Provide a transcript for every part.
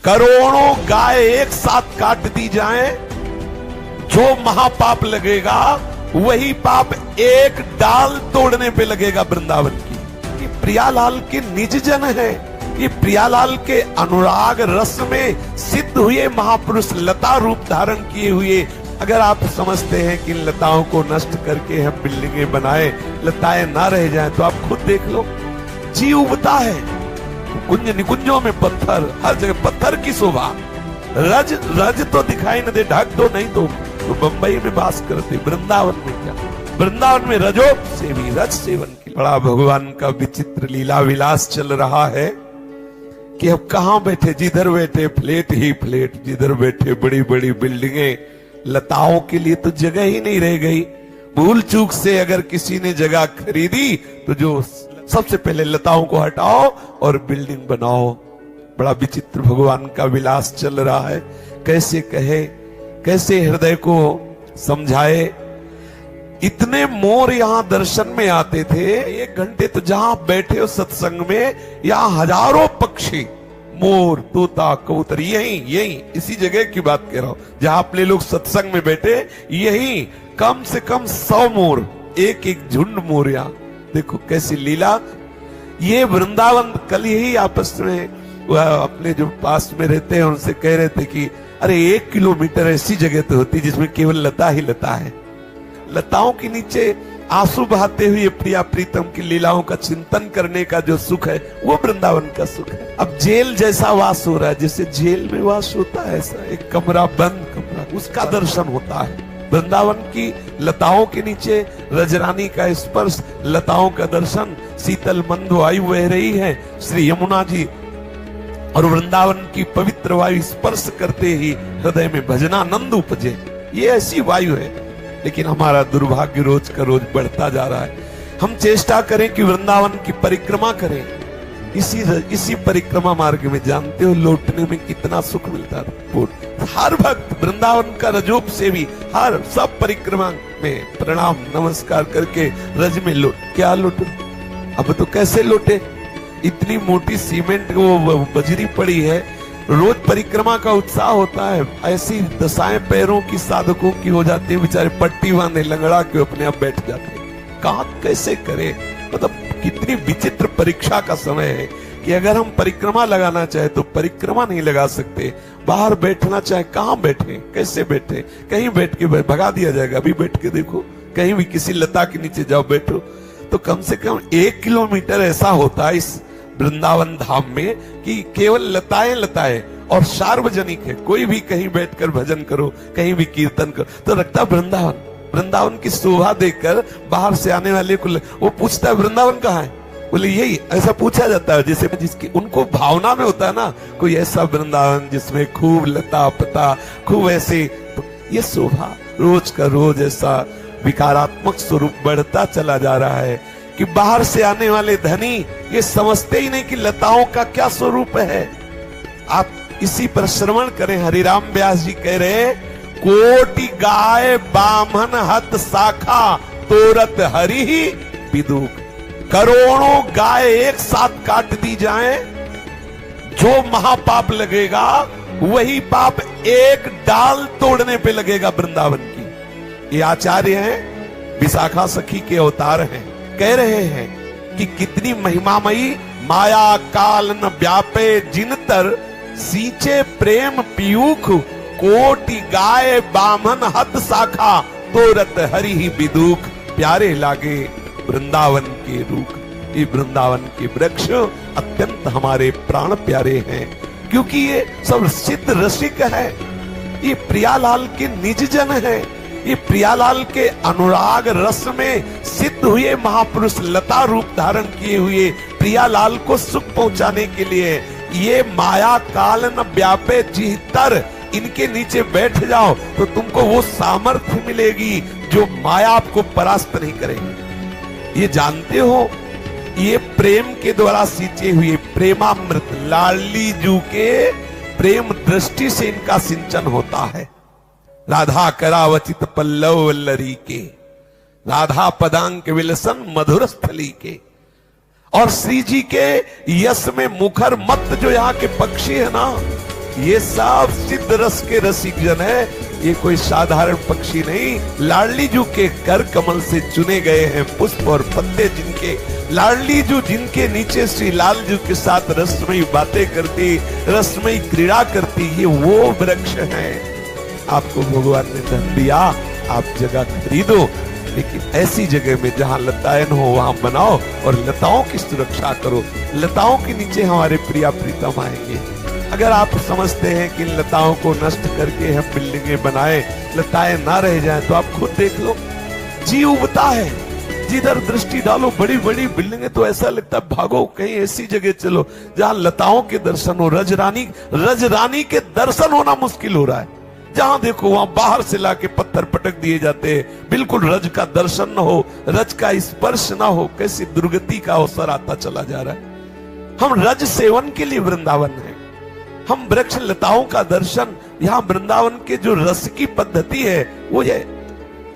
करोड़ों गाय एक साथ काट दी जाएं, जो महापाप लगेगा वही पाप एक डाल तोड़ने पे लगेगा वृंदावन की। ये प्रियालाल के निज जन है, ये प्रियालाल के अनुराग रस में सिद्ध हुए महापुरुष, लता रूप धारण किए हुए। अगर आप समझते हैं कि इन लताओं को नष्ट करके हम बिल्डिंगें बनाए, लताएं ना रह जाएं, तो आप खुद देख लो, जी उबता है। कुंज निकुंजों में पत्थर, हर जगह पत्थर की शोभा। रज रज तो दिखाई न दे, ढक दो नहीं तो बंबई में बास करते, वृंदावन में क्या, वृंदावन में रजो सेवी, रज सेवन की। बड़ा भगवान का विचित्र लीला विलास चल रहा है कि अब कहां बैठे, जिधर बैठे फ्लैट ही फ्लैट, जिधर बैठे बड़ी बड़ी बिल्डिंगें। लताओं के लिए तो जगह ही नहीं रह गई। भूल चूक से अगर किसी ने जगह खरीदी तो जो सबसे पहले लताओं को हटाओ और बिल्डिंग बनाओ। बड़ा विचित्र भगवान का विलास चल रहा है। कैसे कहे, कैसे हृदय को समझाए। इतने मोर यहां दर्शन में आते थे, 1 घंटे तो जहां बैठे हो सत्संग में, यहां हजारों पक्षी, मोर, तोता, कबूतर, यही इसी जगह की बात कह रहा हूं जहां अपने लोग सत्संग में बैठे, यही कम से कम 100 मोर, एक एक झुंड मोर। यहां देखो कैसी लीला। ये वृंदावन, कल यही आपस में अपने जो पास में रहते हैं उनसे कह रहे थे कि अरे 1 किलोमीटर ऐसी जगह तो होती जिसमें केवल लता ही लता है। लताओं के नीचे आंसू बहाते हुए प्रिया प्रीतम की लीलाओं का चिंतन करने का जो सुख है, वो वृंदावन का सुख है। अब जेल जैसा वास हो रहा है, जैसे जेल में वास होता है, ऐसा एक कमरा, बंद कमरा, उसका दर्शन होता है। वृंदावन की लताओं के नीचे रजरानी का स्पर्श, लताओं का दर्शन, शीतल मंद वायु बह रही है श्री यमुना जी, और वृंदावन की पवित्र वायु स्पर्श करते ही हृदय में भजनानंद उपजे। ये ऐसी वायु है। लेकिन हमारा दुर्भाग्य रोज का बढ़ता जा रहा है। हम चेष्टा करें कि वृंदावन की परिक्रमा करें, इसी परिक्रमा मार्ग में जानते हो लौटने में कितना सुख मिलता है। हर भक्त वृंदावन का रजोप सेवी, हर सब परिक्रमा में प्रणाम नमस्कार करके रज में क्या लौटे। अब तो कैसे लौटे, इतनी मोटी सीमेंट वो बजरी पड़ी है, रोज परिक्रमा का उत्साह होता है, ऐसी दशाएं पैरों की साधकों की हो जाती है, बेचारे पट्टी बांधे लंगड़ा के अपने आप बैठ जाते हैं। कहां कैसे करें, मतलब कितनी विचित्र परीक्षा का समय है कि अगर हम परिक्रमा लगाना चाहे तो परिक्रमा नहीं लगा सकते। बाहर बैठना चाहे कहां बैठे, कैसे बैठे, कहीं बैठ के भगा दिया जाएगा। अभी बैठ के देखो, कहीं भी किसी लता के नीचे जाओ बैठो, तो कम से कम 1 किलोमीटर ऐसा होता है इस वृंदावन धाम में कि केवल लताएं लताएं और सार्वजनिक है। कोई भी कहीं बैठकर भजन करो, कहीं भी कीर्तन करो, तो रखता वृंदावन। वृंदावन की शोभा देखकर बाहर से आने वाले को वो पूछता है वृंदावन कहाँ है, बोले यही, ऐसा पूछा जाता है। जैसे जिसकी उनको भावना में होता है ना, कोई ऐसा वृंदावन जिसमें खूब लता पता, खूब ऐसे, तो ये शोभा रोज का रोज ऐसा विकारात्मक स्वरूप बढ़ता चला जा रहा है कि बाहर से आने वाले धनी ये समझते ही नहीं कि लताओं का क्या स्वरूप है। आप इसी पर श्रवण करें। हरिराम व्यास जी कह रहे, कोटि गाय बामन हत शाखा तोरत हरि ही विदुक। करोड़ों गाय एक साथ काट दी जाएं, जो महापाप लगेगा वही पाप एक डाल तोड़ने पे लगेगा वृंदावन की। ये आचार्य हैं, विशाखा सखी के अवतार हैं, कह रहे हैं कि कितनी महिमामयी माया काल न व्यापे जिनतर सींचे प्रेम पीयूख। कोटि गाय बामन हत शाखा तोरत हरि ही विदुक। प्यारे लागे वृंदावन के रूख। ये वृंदावन के वृक्ष अत्यंत हमारे प्राण प्यारे हैं, क्योंकि ये सब सिद्ध रसिक है। ये प्रियालाल के निज जन है। ये प्रियालाल के अनुराग रस में सिद्ध हुए महापुरुष, लता रूप धारण किए हुए प्रियालाल को सुख पहुंचाने के लिए। ये माया काल न व्यापे जिहतर, इनके नीचे बैठ जाओ तो तुमको वो सामर्थ्य मिलेगी जो माया आपको परास्त नहीं करेगी। ये जानते हो, ये प्रेम के द्वारा सींचे हुए प्रेमामृत, लाडली जू के प्रेम दृष्टि से इनका सिंचन होता है। राधा करावचित पल्लव वल्लरी के, राधा पदांक विलसन मधुर स्थली के, और श्री जी के यश में मुखर मत जो यहाँ के पक्षी है ना, ये सब सिद्ध रस के रसिक जन है, ये कोई साधारण पक्षी नहीं। लाडली जू के कर कमल से चुने गए हैं पुष्प और पत्ते, जिनके लाडली जू जिनके नीचे श्री लाल जू के साथ रसमयी बातें करती, रसमयी क्रीड़ा करती, ये वो वृक्ष हैं। आपको भगवान ने धन दिया, आप जगह खरीदो, लेकिन ऐसी जगह में जहां लताएं हो वहां बनाओ और लताओं की सुरक्षा करो। लताओं के नीचे हमारे प्रिया प्रीतम आएंगे। अगर आप समझते हैं कि लताओं को नष्ट करके हम बिल्डिंगें बनाए, लताएं ना रह जाएं, तो आप खुद देख लो, जी उबता है। जिधर दृष्टि डालो बड़ी बड़ी बिल्डिंगें, तो ऐसा लगता है भागो कहीं ऐसी जगह चलो जहां लताओं के दर्शन हो। रजरानी के दर्शन होना मुश्किल हो रहा है। जहां देखो वहां बाहर से लाके पत्थर पटक दिए जाते हैं, बिल्कुल रज का दर्शन न हो, रज का स्पर्श ना हो। कैसी दुर्गति का अवसर आता चला जा रहा है। हम रज सेवन के लिए वृंदावन है, हम वृक्ष लताओं का दर्शन, यहाँ वृंदावन के जो रस की पद्धति है वो ये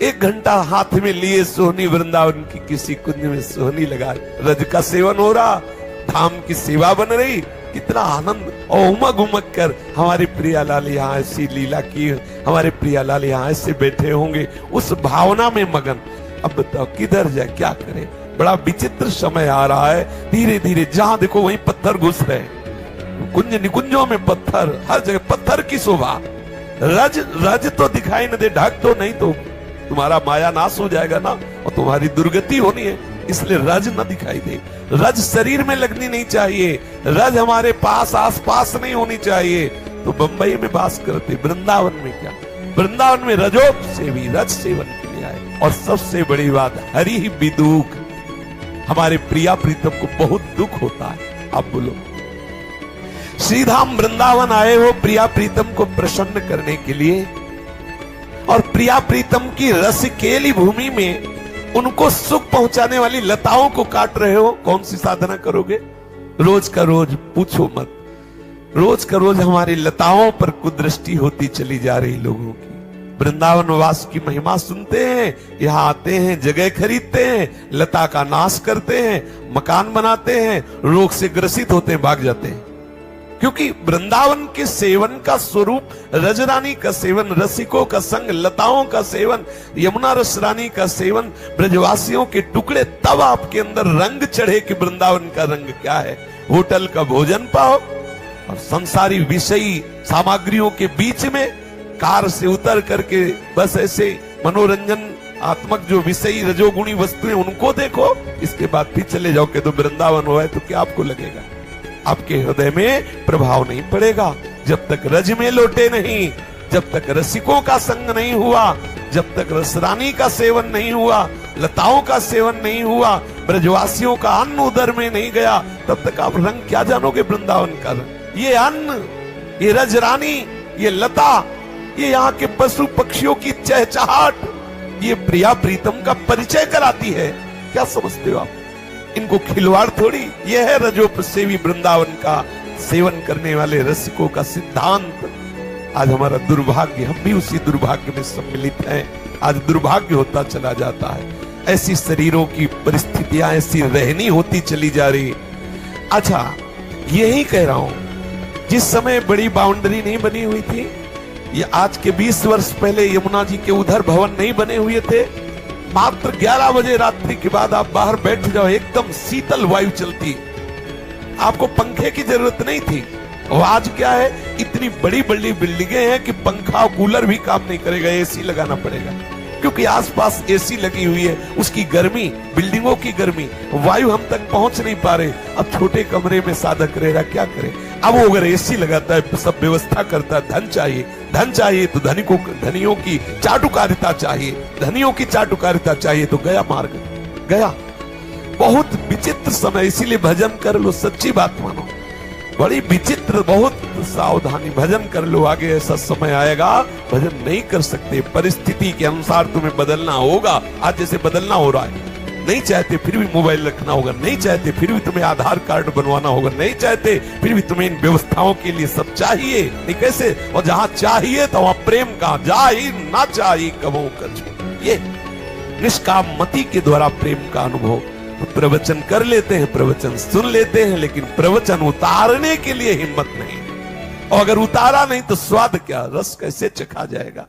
1 घंटा हाथ में लिए सोहनी वृंदावन की किसी कुंज में सोहनी लगा, रज का सेवन हो रहा, धाम की सेवा बन रही, कितना आनंद और उमग उमग कर हमारे प्रियालाल यहाँ ऐसी लीला की, हमारे प्रियालाल यहाँ ऐसे बैठे होंगे, उस भावना में मगन। अब बताओ किधर जाए, क्या करे। बड़ा विचित्र समय आ रहा है। धीरे धीरे जहां देखो वहीं पत्थर घुस रहे हैं, कुंज निकुंजों में पत्थर, हर जगह पत्थर की शोभा। रज तो दिखाई न दे, ढक तो नहीं तो तुम्हारा माया नाश हो जाएगा ना, और तुम्हारी दुर्गति होनी है, इसलिए रज न दिखाई दे। रज शरीर में लगनी नहीं चाहिए, रज हमारे पास आस पास नहीं होनी चाहिए। तो बंबई में बास करते, वृंदावन में क्या, वृंदावन में रजोप सेवी, रज सेवन के लिए आए। और सबसे बड़ी बात, हरि ही विदुक, हमारे प्रिया प्रीतम को बहुत दुख होता है। आप बोलो, श्रीधाम वृंदावन आए हो प्रिया प्रीतम को प्रसन्न करने के लिए, और प्रिया प्रीतम की रसकेली भूमि में उनको सुख पहुंचाने वाली लताओं को काट रहे हो। कौन सी साधना करोगे? रोज का रोज पूछो मत, रोज का रोज हमारी लताओं पर कुदृष्टि होती चली जा रही लोगों की। वृंदावन वास की महिमा सुनते हैं, यहाँ आते हैं, जगह खरीदते हैं, लता का नाश करते हैं, मकान बनाते हैं, रोग से ग्रसित होते हैं, भाग जाते हैं। क्योंकि वृंदावन के सेवन का स्वरूप, रजरानी का सेवन, रसिकों का संग, लताओं का सेवन, यमुना रस रानी का सेवन, ब्रजवासियों के टुकड़े, तब आपके अंदर रंग चढ़े कि वृंदावन का रंग क्या है। होटल का भोजन पाओ और संसारी विषयी सामग्रियों के बीच में कार से उतर करके बस ऐसे मनोरंजन आत्मक जो विषयी रजोगुणी वस्तुएं उनको देखो, इसके बाद फिर चले जाओ कि तो वृंदावन हुआ है, तो क्या आपको लगेगा? आपके हृदय में प्रभाव नहीं पड़ेगा। जब तक रज में लौटे नहीं, जब तक रसिकों का संग नहीं हुआ, जब तक रसरानी का सेवन नहीं हुआ, लताओं का सेवन नहीं हुआ, ब्रजवासियों का अन्न उदर में नहीं गया, तब तक आप रंग क्या जानोगे वृंदावन का रंग। ये अन्न, ये रजरानी, ये लता, ये यहाँ के पशु पक्षियों की चहचहाट, ये प्रिया प्रीतम का परिचय कराती है। क्या समझते हो आप? इनको खिलवाड़ थोड़ी, यह है रजोपसेवी वृंदावन का सेवन करने वाले रसिकों का सिद्धांत। आज हमारा दुर्भाग्य, हम भी उसी दुर्भाग्य में सम्मिलित हैं। आज दुर्भाग्य होता चला जाता है, ऐसी शरीरों की परिस्थितियां ऐसी रहनी होती चली जा रही। अच्छा, यही कह रहा हूं, जिस समय बड़ी बाउंड्री नहीं बनी हुई थी, ये आज के 20 वर्ष पहले यमुना जी के उधर भवन नहीं बने हुए थे, मात्र 11 बजे रात्रि के बाद आप बाहर बैठ जाओ, एकदम शीतल वायु चलती, आपको पंखे की जरूरत नहीं थी। और आज क्या है, इतनी बड़ी बड़ी बिल्डिंगें हैं कि पंखा कूलर भी काम नहीं करेगा, एसी लगाना पड़ेगा, क्योंकि आसपास एसी लगी हुई है। उसकी गर्मी, बिल्डिंगों की गर्मी, वायु हम तक पहुंच नहीं पा रहे। अब छोटे कमरे में साधक रह रहा, क्या करे? अब वो अगर एसी लगाता है, सब व्यवस्था करता है, धन चाहिए, धन चाहिए तो धनियों की चाटुकारिता चाहिए, धनियों की चाटुकारिता चाहिए, तो गया मार्ग, गया। बहुत विचित्र समय, इसीलिए भजन कर लो, सच्ची बात मानो, बड़ी विचित्र, बहुत सावधानी, भजन कर लो। आगे ऐसा समय आएगा भजन नहीं कर सकते, परिस्थिति के अनुसार तुम्हें बदलना होगा। आज जैसे बदलना हो रहा है, नहीं चाहते फिर भी मोबाइल रखना होगा, नहीं चाहते फिर भी तुम्हें आधार कार्ड बनवाना होगा, नहीं चाहते फिर भी तुम्हें इन व्यवस्थाओं के लिए सब चाहिए। नहीं कैसे? और जहां चाहिए तो वहां प्रेम का, जा ही ना चाहिए कबो कछु, ये निष्काम मति के द्वारा प्रेम का अनुभव। तो प्रवचन कर लेते हैं, प्रवचन सुन लेते हैं, लेकिन प्रवचन उतारने के लिए हिम्मत नहीं। और अगर उतारा नहीं तो स्वाद क्या, रस कैसे चखा जाएगा।